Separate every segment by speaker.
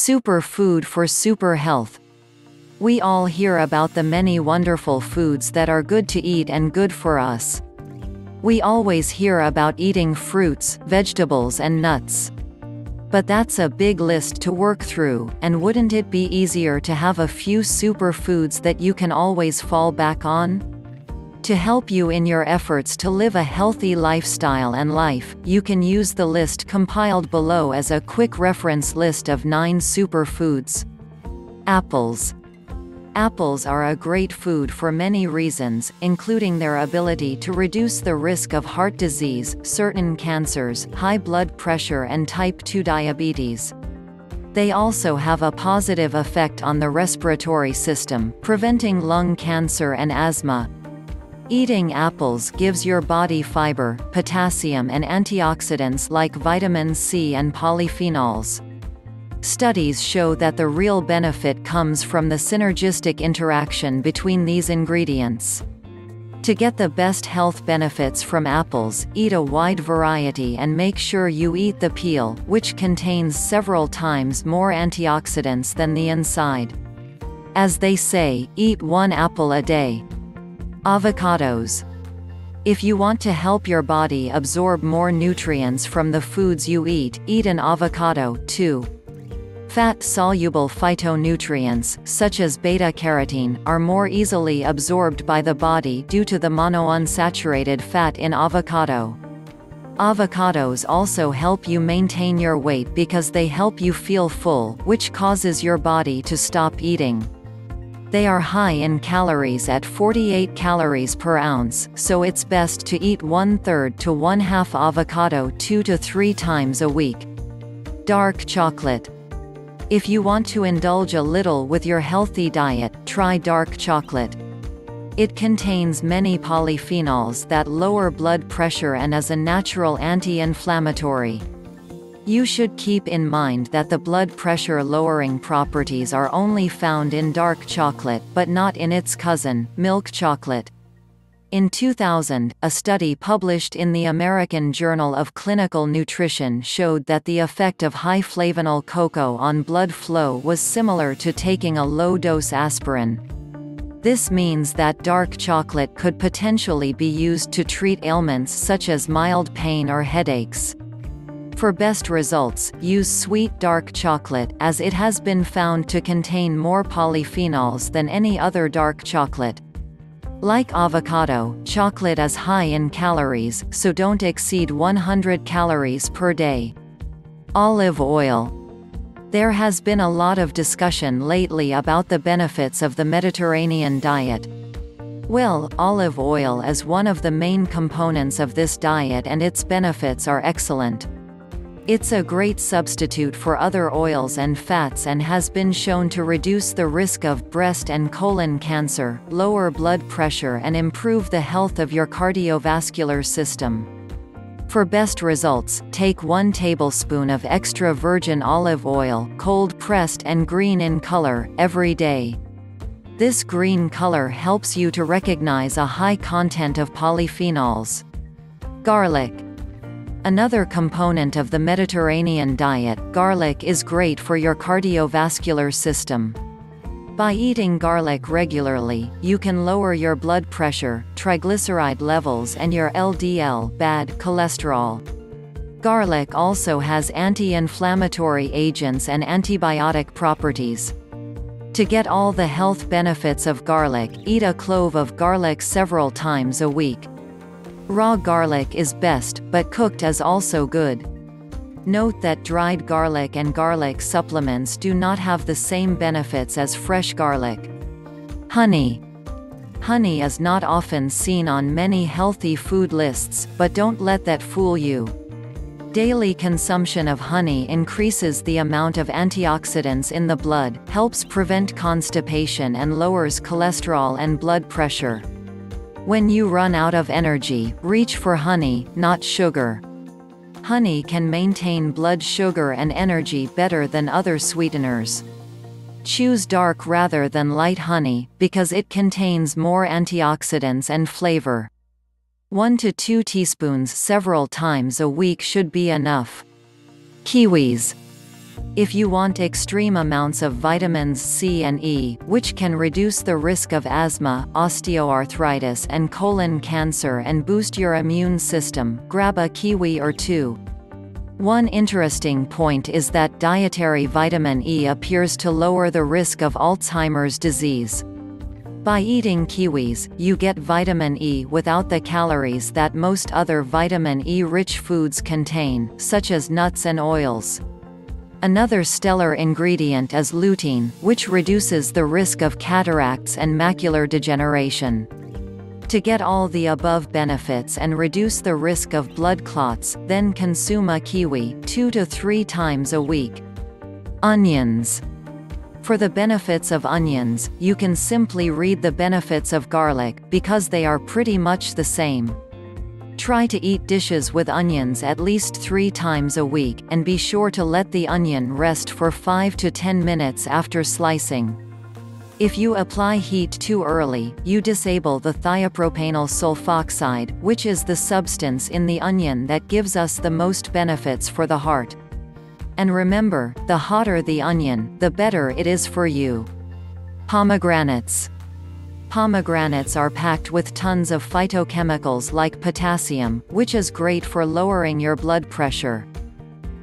Speaker 1: Superfood for super health. We all hear about the many wonderful foods that are good to eat and good for us. We always hear about eating fruits, vegetables and nuts. But that's a big list to work through, and wouldn't it be easier to have a few superfoods that you can always fall back on? To help you in your efforts to live a healthy lifestyle and life, you can use the list compiled below as a quick reference list of 9 superfoods. Apples. Apples are a great food for many reasons, including their ability to reduce the risk of heart disease, certain cancers, high blood pressure and type 2 diabetes. They also have a positive effect on the respiratory system, preventing lung cancer and asthma. Eating apples gives your body fiber, potassium and antioxidants like vitamin C and polyphenols. Studies show that the real benefit comes from the synergistic interaction between these ingredients. To get the best health benefits from apples, eat a wide variety and make sure you eat the peel, which contains several times more antioxidants than the inside. As they say, eat 1 apple a day. Avocados. If you want to help your body absorb more nutrients from the foods you eat an avocado, too. Fat-soluble phytonutrients, such as beta-carotene, are more easily absorbed by the body due to the monounsaturated fat in avocado. Avocados also help you maintain your weight because they help you feel full, which causes your body to stop eating. They are high in calories at 48 calories per ounce, so it's best to eat 1/3 to 1/2 avocado 2 to 3 times a week. Dark chocolate. If you want to indulge a little with your healthy diet, try dark chocolate. It contains many polyphenols that lower blood pressure and is a natural anti-inflammatory. You should keep in mind that the blood pressure lowering properties are only found in dark chocolate, but not in its cousin, milk chocolate. In 2000, a study published in the American Journal of Clinical Nutrition showed that the effect of high flavanol cocoa on blood flow was similar to taking a low-dose aspirin. This means that dark chocolate could potentially be used to treat ailments such as mild pain or headaches. For best results, use sweet dark chocolate, as it has been found to contain more polyphenols than any other dark chocolate. Like avocado, chocolate is high in calories, so don't exceed 100 calories per day. Olive oil. There has been a lot of discussion lately about the benefits of the Mediterranean diet. Well, olive oil is one of the main components of this diet and its benefits are excellent. It's a great substitute for other oils and fats and has been shown to reduce the risk of breast and colon cancer, lower blood pressure and improve the health of your cardiovascular system. For best results, take 1 tablespoon of extra virgin olive oil, cold-pressed and green in color, every day. This green color helps you to recognize a high content of polyphenols. Garlic. Another component of the Mediterranean diet, garlic is great for your cardiovascular system. By eating garlic regularly, you can lower your blood pressure, triglyceride levels and your LDL bad cholesterol. Garlic also has anti-inflammatory agents and antibiotic properties. To get all the health benefits of garlic, eat a clove of garlic several times a week. Raw garlic is best, but cooked is also good. Note that dried garlic and garlic supplements do not have the same benefits as fresh garlic. Honey. Honey is not often seen on many healthy food lists, but don't let that fool you. Daily consumption of honey increases the amount of antioxidants in the blood, helps prevent constipation and lowers cholesterol and blood pressure. When you run out of energy, reach for honey, not sugar. Honey can maintain blood sugar and energy better than other sweeteners. Choose dark rather than light honey, because it contains more antioxidants and flavor. 1 to 2 teaspoons several times a week should be enough. Kiwis. If you want extreme amounts of vitamins C and E, which can reduce the risk of asthma, osteoarthritis and colon cancer and boost your immune system, grab a kiwi or two. One interesting point is that dietary vitamin E appears to lower the risk of Alzheimer's disease. By eating kiwis, you get vitamin E without the calories that most other vitamin E-rich foods contain, such as nuts and oils. Another stellar ingredient is lutein, which reduces the risk of cataracts and macular degeneration. To get all the above benefits and reduce the risk of blood clots, then consume a kiwi 2 to 3 times a week. Onions. For the benefits of onions, you can simply read the benefits of garlic, because they are pretty much the same. Try to eat dishes with onions at least 3 times a week, and be sure to let the onion rest for 5 to 10 minutes after slicing. If you apply heat too early, you disable the thiopropanol sulfoxide, which is the substance in the onion that gives us the most benefits for the heart. And remember, the hotter the onion, the better it is for you. Pomegranates. Pomegranates are packed with tons of phytochemicals like potassium, which is great for lowering your blood pressure.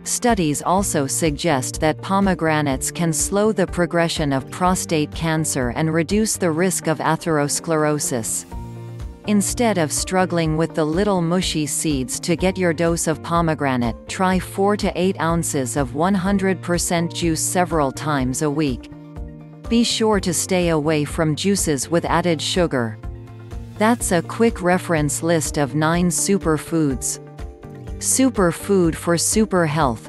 Speaker 1: Studies also suggest that pomegranates can slow the progression of prostate cancer and reduce the risk of atherosclerosis. Instead of struggling with the little mushy seeds to get your dose of pomegranate, try 4 to 8 ounces of 100% juice several times a week. Be sure to stay away from juices with added sugar. That's a quick reference list of 9 superfoods. Superfood for super health.